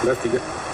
बस ठीक है।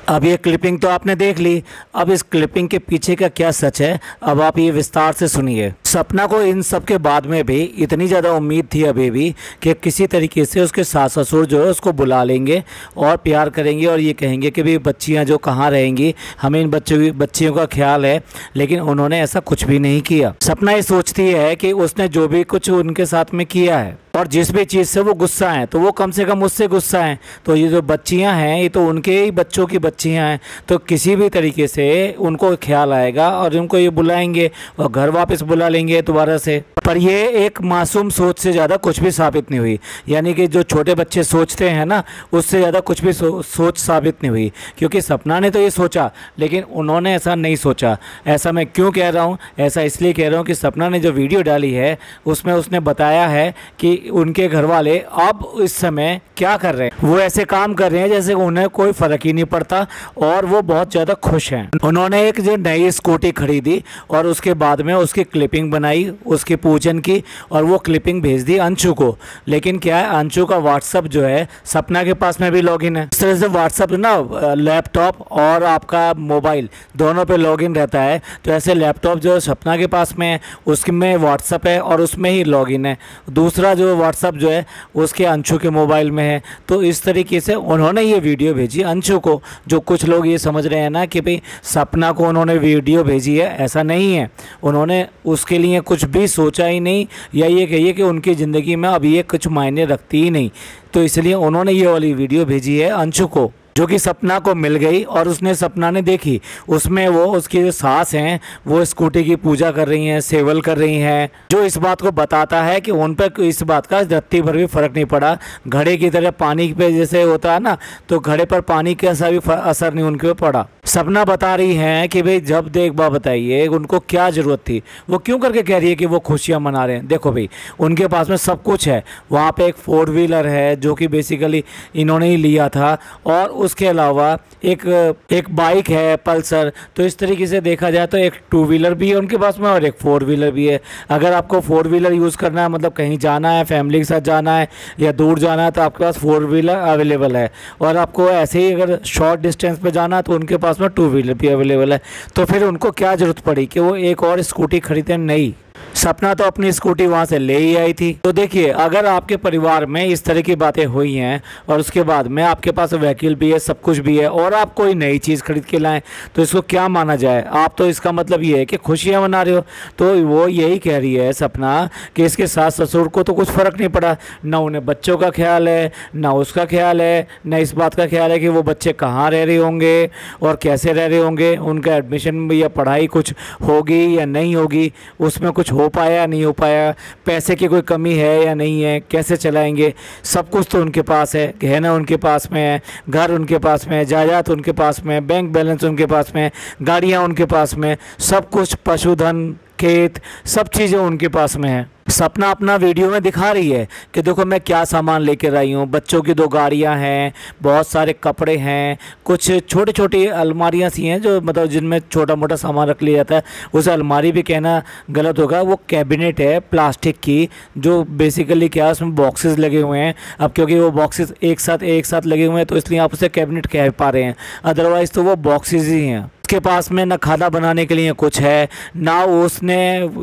अब ये क्लिपिंग तो आपने देख ली, अब इस क्लिपिंग के पीछे का क्या सच है अब आप ये विस्तार से सुनिए। सपना को इन सब के बाद में भी इतनी ज़्यादा उम्मीद थी अभी भी कि किसी तरीके से उसके सास ससुर जो है उसको बुला लेंगे और प्यार करेंगे और ये कहेंगे कि भाई बच्चियाँ जो कहाँ रहेंगी, हमें इन बच्चियों का ख्याल है, लेकिन उन्होंने ऐसा कुछ भी नहीं किया। सपना ये सोचती है कि उसने जो भी कुछ उनके साथ में किया है और जिस भी चीज़ से वो गुस्सा है तो वो कम से कम उससे गुस्सा है, तो ये जो बच्चियां हैं ये तो उनके ही बच्चों की बच्चियां हैं, तो किसी भी तरीके से उनको ख्याल आएगा और उनको ये बुलाएंगे और घर वापस बुला लेंगे दोबारा से। पर ये एक मासूम सोच से ज़्यादा कुछ भी साबित नहीं हुई, यानी कि जो छोटे बच्चे सोचते हैं ना उससे ज़्यादा कुछ भी सोच साबित नहीं हुई, क्योंकि सपना ने तो ये सोचा लेकिन उन्होंने ऐसा नहीं सोचा। ऐसा मैं क्यों कह रहा हूँ, ऐसा इसलिए कह रहा हूँ कि सपना ने जो वीडियो डाली है उसमें उसने बताया है कि उनके घर वाले अब इस समय क्या कर रहे हैं, वो ऐसे काम कर रहे हैं जैसे उन्हें कोई फ़र्क ही नहीं पड़ता और वो बहुत ज़्यादा खुश हैं। उन्होंने एक जो नई स्कूटी खरीदी और उसके बाद में उसकी क्लिपिंग बनाई, उसकी पूजन की और वो क्लिपिंग भेज दी अंशु को। लेकिन क्या है, अंशु का व्हाट्सअप जो है सपना के पास में भी लॉगिन है। इस तरह से व्हाट्सअप ना लैपटॉप और आपका मोबाइल दोनों पे लॉगिन रहता है, तो ऐसे लैपटॉप जो सपना के पास में है उसमें व्हाट्सअप है और उसमें ही लॉगिन है, दूसरा जो व्हाट्सअप जो है उसके अंशु के मोबाइल में है। तो इस तरीके से उन्होंने ये वीडियो भेजी अंशु को। जो कुछ लोग ये समझ रहे हैं ना कि भाई सपना को उन्होंने वीडियो भेजी है, ऐसा नहीं है, उन्होंने उसके लिए कुछ भी सोचा ही नहीं, या ये कहिए कि उनकी ज़िंदगी में अब ये कुछ मायने रखती ही नहीं, तो इसलिए उन्होंने ये वाली वीडियो भेजी है अंशु को, जो कि सपना को मिल गई और उसने सपना ने देखी। उसमें वो उसकी जो सास हैं वो स्कूटी की पूजा कर रही हैं, सेवल कर रही हैं, जो इस बात को बताता है कि उन पर इस बात का रत्ती भर भी फ़र्क नहीं पड़ा। घड़े की तरह पानी पे जैसे होता है ना, तो घड़े पर पानी कैसा भी असर नहीं उनके ऊपर पड़ा। सपना बता रही हैं कि भाई जब देख बा बताइए उनको क्या ज़रूरत थी, वो क्यों करके कह रही है कि वो खुशियाँ मना रहे हैं। देखो भाई उनके पास में सब कुछ है, वहाँ पे एक 4 व्हीलर है जो कि बेसिकली इन्होंने ही लिया था, और उसके अलावा एक बाइक है पल्सर। तो इस तरीके से देखा जाए तो एक 2 व्हीलर भी है उनके पास में और एक 4 व्हीलर भी है। अगर आपको 4 व्हीलर यूज़ करना है, मतलब कहीं जाना है, फैमिली के साथ जाना है या दूर जाना है, तो आपके पास 4 व्हीलर अवेलेबल है, और आपको ऐसे ही अगर शॉर्ट डिस्टेंस पे जाना है तो उनके पास में 2 व्हीलर भी अवेलेबल है। तो फिर उनको क्या ज़रूरत पड़ी कि वो एक और स्कूटी खरीदें? नहीं, सपना तो अपनी स्कूटी वहाँ से ले ही आई थी। तो देखिए अगर आपके परिवार में इस तरह की बातें हुई हैं और उसके बाद में आपके पास व्हीकल भी है, सब कुछ भी है, और आप कोई नई चीज़ खरीद के लाएं, तो इसको क्या माना जाए? आप तो इसका मतलब ये है कि खुशियाँ मना रहे हो। तो वो यही कह रही है सपना कि इसके सास ससुर को तो कुछ फ़र्क नहीं पड़ा, ना उन्हें बच्चों का ख्याल है, ना उसका ख्याल है, ना इस बात का ख्याल है कि वो बच्चे कहाँ रह रहे होंगे और कैसे रह रहे होंगे, उनका एडमिशन या पढ़ाई कुछ होगी या नहीं होगी, उसमें कुछ हो पाया नहीं हो पाया, पैसे की कोई कमी है या नहीं है, कैसे चलाएंगे। सब कुछ तो उनके पास है, गहना उनके पास में है, घर उनके पास में है, जायदाद उनके पास में है, बैंक बैलेंस उनके पास में है, गाड़ियाँ उनके पास में, सब कुछ, पशुधन, खेत, सब चीज़ें उनके पास में है। सपना अपना वीडियो में दिखा रही है कि देखो मैं क्या सामान लेकर आई हूँ, बच्चों की 2 गाड़ियाँ हैं, बहुत सारे कपड़े हैं, कुछ छोटी छोटी अलमारियाँ सी हैं जो मतलब जिनमें छोटा मोटा सामान रख लिया जाता है। उसे अलमारी भी कहना गलत होगा, वो कैबिनेट है प्लास्टिक की, जो बेसिकली क्या उसमें बॉक्सेस लगे हुए हैं। अब क्योंकि वो बॉक्सेस एक साथ लगे हुए हैं तो इसलिए आप उसे कैबिनेट कह पा रहे हैं, अदरवाइज़ तो वो बॉक्सेस ही हैं। उसके पास में ना खाना बनाने के लिए कुछ है, ना उसने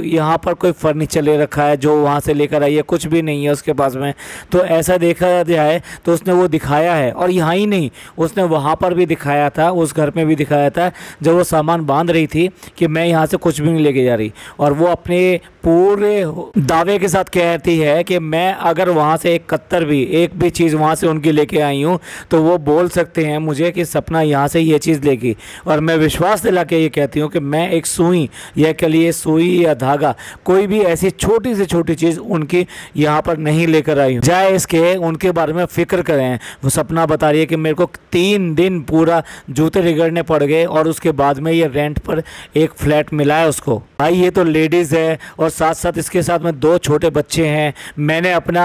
यहाँ पर कोई फर्नीचर ले रखा है जो वहाँ से लेकर आई है, कुछ भी नहीं है उसके पास में। तो ऐसा देखा जाए तो उसने वो दिखाया है, और यहाँ ही नहीं उसने वहाँ पर भी दिखाया था, उस घर में भी दिखाया था जब वो सामान बांध रही थी कि मैं यहाँ से कुछ भी नहीं लेके जा रही, और वो अपने पूरे दावे के साथ कहती है कि मैं अगर वहाँ से एक भी चीज़ वहाँ से उनकी लेके आई हूँ तो वो बोल सकते हैं मुझे कि सपना यहाँ से ये चीज़ लेगी, और मैं विश्वास दिला के ये कहती हूँ कि मैं एक सुई या के लिए सुई या धागा, कोई भी ऐसी छोटी से छोटी चीज़ उनकी यहाँ पर नहीं लेकर आई हूँ। जाए इसके उनके बारे में फ़िक्र करें। वो सपना बता रही है कि मेरे को 3 दिन पूरा जूते रिगड़ने पड़ गए और उसके बाद में ये रेंट पर एक फ्लैट मिला है उसको। भाई ये तो लेडीज़ है और साथ साथ इसके साथ में 2 छोटे बच्चे हैं। मैंने अपना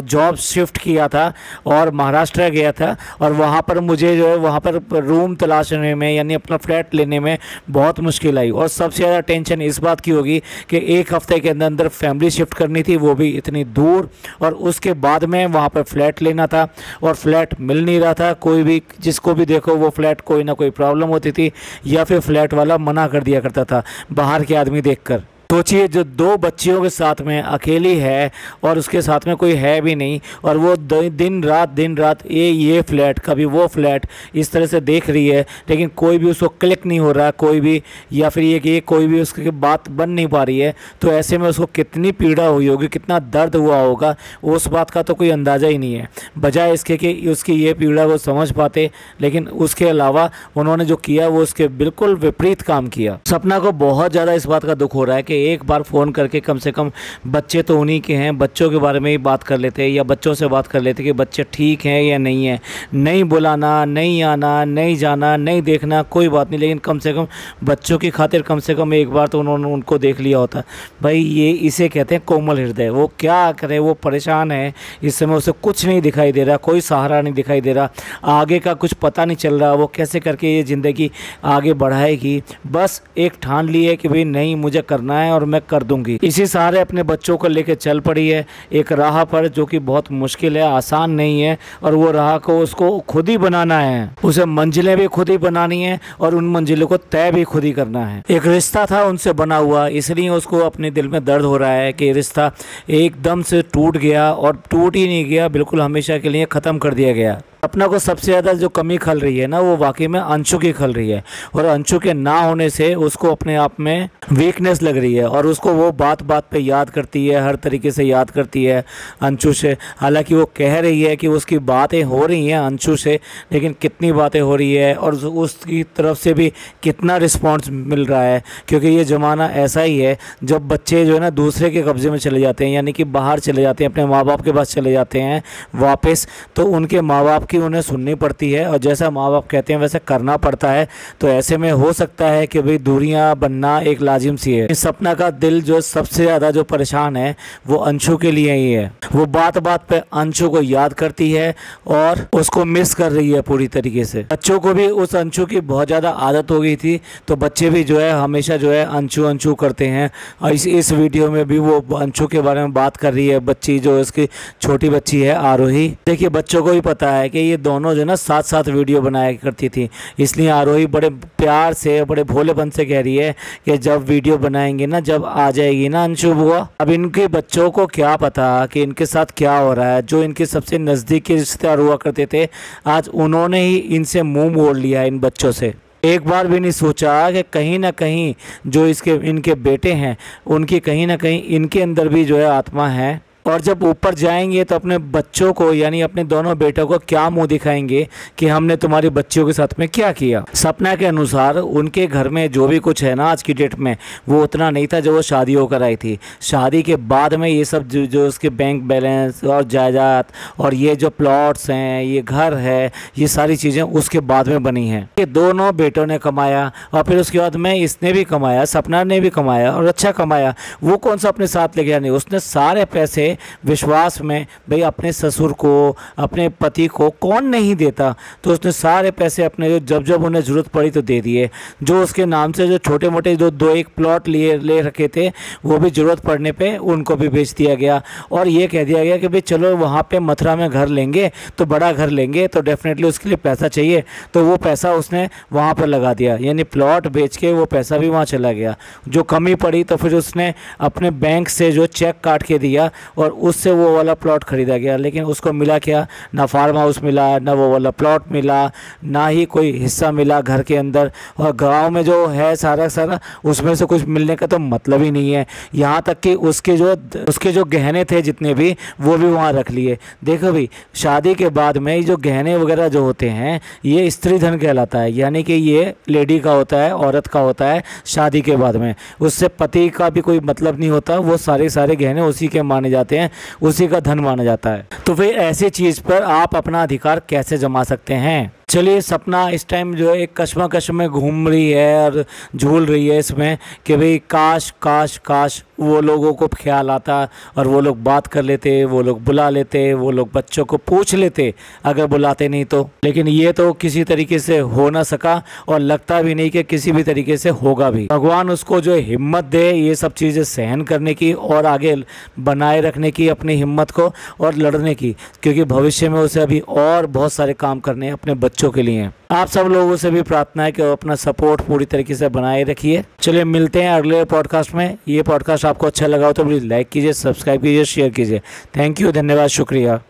जॉब शिफ्ट किया था और महाराष्ट्र गया था, और वहाँ पर मुझे जो है वहाँ पर रूम तलाशने में, यानी अपना फ्लैट लेने में बहुत मुश्किल आई। और सबसे ज़्यादा टेंशन इस बात की होगी कि 1 हफ्ते के अंदर अंदर फैमिली शिफ्ट करनी थी, वो भी इतनी दूर, और उसके बाद में वहाँ पर फ्लैट लेना था और फ्लैट मिल नहीं रहा था। कोई भी जिसको भी देखो वो फ्लैट कोई ना कोई प्रॉब्लम होती थी या फिर फ्लैट वाला मना कर दिया करता था बाहर के आदमी देखकर। सोचिए जो 2 बच्चियों के साथ में अकेली है और उसके साथ में कोई है भी नहीं, और वो दिन रात ये फ्लैट कभी वो फ्लैट इस तरह से देख रही है, लेकिन कोई भी उसको क्लिक नहीं हो रहा कोई भी, या फिर ये कि कोई भी उसकी बात बन नहीं पा रही है। तो ऐसे में उसको कितनी पीड़ा हुई होगी, कितना दर्द हुआ होगा, उस बात का तो कोई अंदाज़ा ही नहीं है। बजाय इसके कि उसकी ये पीड़ा वो समझ पाते, लेकिन उसके अलावा उन्होंने जो किया वो उसके बिल्कुल विपरीत काम किया। सपना को बहुत ज़्यादा इस बात का दुख हो रहा है कि एक बार फ़ोन करके कम से कम, बच्चे तो उन्हीं के हैं, बच्चों के बारे में ही बात कर लेते या बच्चों से बात कर लेते कि बच्चे ठीक हैं या नहीं है। नहीं बुलाना, नहीं आना, नहीं जाना, नहीं देखना, कोई बात नहीं, लेकिन कम से कम बच्चों की खातिर कम से कम एक बार तो उन्होंने उनको देख लिया होता। भाई ये इसे कहते हैं कोमल हृदय। वो क्या करे, वो परेशान है इस समय, उसे कुछ नहीं दिखाई दे रहा, कोई सहारा नहीं दिखाई दे रहा, आगे का कुछ पता नहीं चल रहा, वो कैसे करके ये ज़िंदगी आगे बढ़ाएगी। बस एक ठान ली है कि भाई नहीं, मुझे करना है और मैं कर दूंगी। इसी सहारे अपने बच्चों को लेकर चल पड़ी है एक राह पर, जो कि बहुत मुश्किल है, आसान नहीं है, और वो राह को उसको खुद ही बनाना है। उसे मंजिलें भी खुद ही बनानी है और उन मंजिलों को तय भी खुद ही करना है। एक रिश्ता था उनसे बना हुआ, इसलिए उसको अपने दिल में दर्द हो रहा है कि रिश्ता एकदम से टूट गया, और टूट ही नहीं गया, बिल्कुल हमेशा के लिए ख़त्म कर दिया गया। अपना को सबसे ज़्यादा जो कमी खल रही है ना, वो वाकई में अंशु की खल रही है, और अंशु के ना होने से उसको अपने आप में वीकनेस लग रही है, और उसको वो बात बात पे याद करती है, हर तरीके से याद करती है अंशु से। हालांकि वो कह रही है कि उसकी बातें हो रही हैं अंशु से, लेकिन कितनी बातें हो रही है और उसकी तरफ से भी कितना रिस्पॉन्स मिल रहा है, क्योंकि ये ज़माना ऐसा ही है जब बच्चे जो है ना दूसरे के कब्ज़े में चले जाते हैं, यानी कि बाहर चले जाते हैं, अपने माँ बाप के पास चले जाते हैं वापस, तो उनके माँ बाप की उन्हें सुननी पड़ती है, और जैसा माँ बाप कहते हैं वैसे करना पड़ता है। तो ऐसे में हो सकता है कि भाई दूरियां बनना एक लाजिम सी है। सपना का दिल जो सबसे ज़्यादा जो परेशान है वो अंशु के लिए ही है। वो बात बात पे अंशु को याद करती है और उसको मिस कर रही है पूरी तरीके से। बच्चों को भी उस अंशु की बहुत ज़्यादा आदत हो गई थी, तो बच्चे भी जो है हमेशा जो है अंशु अंशु करते हैं, और इस वीडियो में भी वो अंशु के बारे में बात कर रही है, बच्ची जो इसकी छोटी बच्ची है आरोही। देखिए बच्चों को भी पता है कि ये दोनों जो ना साथ साथ वीडियो बनाया करती थी, इसलिए आरोही बड़े प्यार से, बड़े भोलेपन से कह रही है कि जब वीडियो बनाएंगे ना, जब आ जाएगी ना अंशु बुआ। अब इनके बच्चों को क्या पता कि इनके साथ क्या हो रहा है। जो इनके सबसे नज़दीकी रिश्तेदार हुआ करते थे, आज उन्होंने ही इनसे मुंह मोड़ लिया इन बच्चों से। एक बार भी नहीं सोचा कि कहीं ना कहीं जो इनके बेटे हैं, उनकी कहीं ना कहीं इनके अंदर भी जो है आत्मा है, और जब ऊपर जाएंगे तो अपने बच्चों को, यानी अपने दोनों बेटों को क्या मुंह दिखाएंगे कि हमने तुम्हारी बच्चियों के साथ में क्या किया। सपना के अनुसार उनके घर में जो भी कुछ है ना आज की डेट में, वो उतना नहीं था जो वो शादी होकर आई थी। शादी के बाद में ये सब जो उसके बैंक बैलेंस और जायदाद और ये जो प्लॉट्स हैं, ये घर है, ये सारी चीज़ें उसके बाद में बनी हैं। ये दोनों बेटों ने कमाया, और फिर उसके बाद में इसने भी कमाया, सपना ने भी कमाया, और अच्छा कमाया। वो कौन सा अपने साथ ले गया? नहीं, उसने सारे पैसे विश्वास में, भाई अपने ससुर को, अपने पति को कौन नहीं देता, तो उसने सारे पैसे अपने जब जब उन्हें ज़रूरत पड़ी तो दे दिए। जो उसके नाम से जो छोटे मोटे जो 2-1 प्लॉट ले रखे थे, वो भी ज़रूरत पड़ने पे उनको भी बेच दिया गया, और ये कह दिया गया कि भाई चलो वहाँ पे मथुरा में घर लेंगे, तो बड़ा घर लेंगे, तो डेफिनेटली उसके लिए पैसा चाहिए, तो वो पैसा उसने वहाँ पर लगा दिया, यानी प्लॉट बेच के वो पैसा भी वहाँ चला गया। जो कमी पड़ी तो फिर उसने अपने बैंक से जो चेक काट के दिया, और उससे वो वाला प्लॉट खरीदा गया। लेकिन उसको मिला क्या? ना फार्म हाउस मिला, ना वो वाला प्लॉट मिला, ना ही कोई हिस्सा मिला घर के अंदर, और गांव में जो है सारा उसमें से कुछ मिलने का तो मतलब ही नहीं है। यहाँ तक कि उसके जो गहने थे जितने भी, वो भी वहाँ रख लिए। देखो भाई, शादी के बाद में जो गहने वगैरह जो होते हैं, ये स्त्री धन कहलाता है, यानी कि ये लेडी का होता है, औरत का होता है शादी के बाद में। उससे पति का भी कोई मतलब नहीं होता, वो सारे गहने उसी के माने जाते हैं, उसी का धन माना जाता है। तो फिर ऐसी चीज़ पर आप अपना अधिकार कैसे जमा सकते हैं? चलिए, सपना इस टाइम जो है एक कश्मकश में घूम रही है और झूल रही है इसमें कि भाई काश काश काश वो लोगों को ख्याल आता और वो लोग बात कर लेते, वो लोग बुला लेते, वो लोग बच्चों को पूछ लेते अगर बुलाते नहीं तो। लेकिन ये तो किसी तरीके से हो ना सका और लगता भी नहीं कि किसी भी तरीके से होगा भी। भगवान उसको जो हिम्मत दे ये सब चीज़ें सहन करने की और आगे बनाए रखने की अपनी हिम्मत को और लड़ने की, क्योंकि भविष्य में उसे अभी और बहुत सारे काम करने हैं अपने बच्चों के लिए। आप सब लोगों से भी प्रार्थना है कि वो अपना सपोर्ट पूरी तरीके से बनाए रखिए। चलिए मिलते हैं अगले पॉडकास्ट में। ये पॉडकास्ट आपको अच्छा लगा हो तो प्लीज़ लाइक कीजिए, सब्सक्राइब कीजिए, शेयर कीजिए। थैंक यू, धन्यवाद, शुक्रिया।